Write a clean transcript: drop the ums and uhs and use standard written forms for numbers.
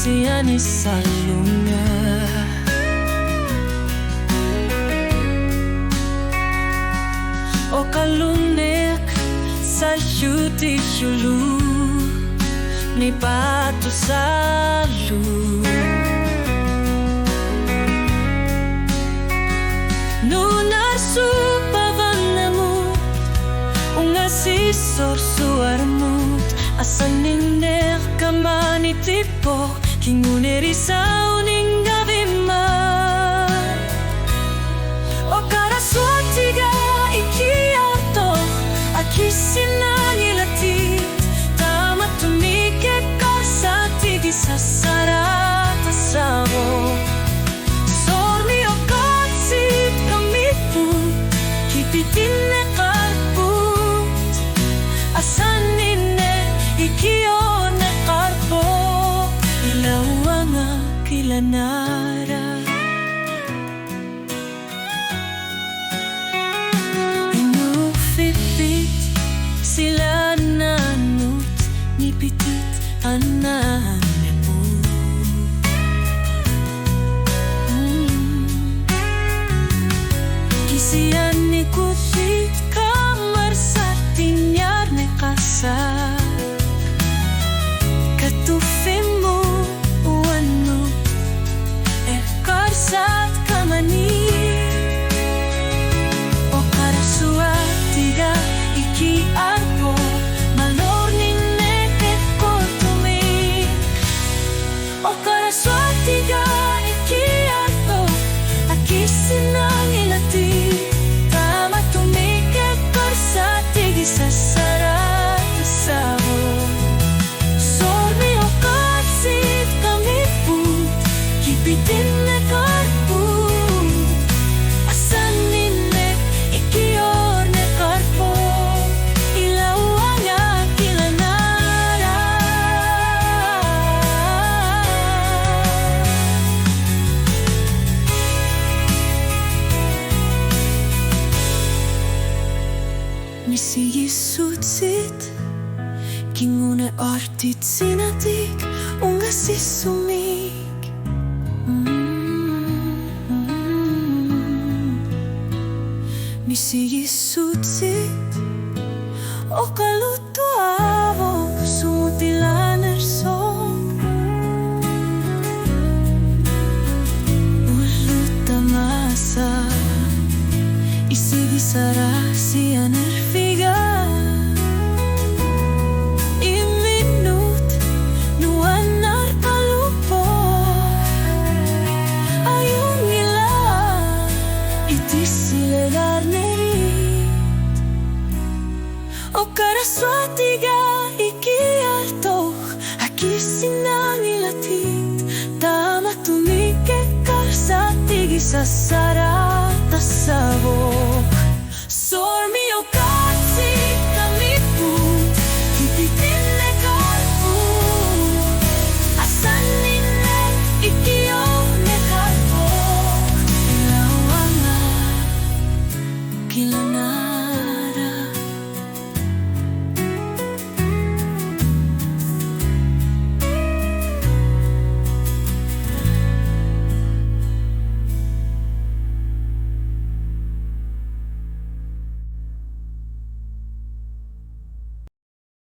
kisiani salunga. O kalunek sa yuti yulu ni patu salu. Nunar su pavanamut unga sisor suarmut asaniner kamani tipo kinguneri sauning gavimar. O kara suatiga ikiato akisinani latit tama tumike kasati di sasarata savo. Sormi o katsit kamiput kipitine kalput asanine ikione karpo ilawanga kilanara. Sila nanut nipitit ananemu. Kisian nikutit kamar sartinyar ne kasar katufemu uanu karsat kamani. O karasua tiga iki arpo malor ninne ekotumi. O karaswatiga iki arpo akisinang ilati tama tumike karsatigi sasarat savo. Sormi o katsit kamiput kipitin ne karput asanine ikior ne karpo ilawanga kilanara. Misi yisutsit kingune artit sinatik unga sisumik. Misi yisutsit o kalutu avo sumutilaner som. Uluta masa isigi sarasi anerfiga. Iminut nuanar palupo ayun ila itisilegar nerit. O karaswatiga iki altoh akisinang ilatit tama tumike karsatigi sasarata savo.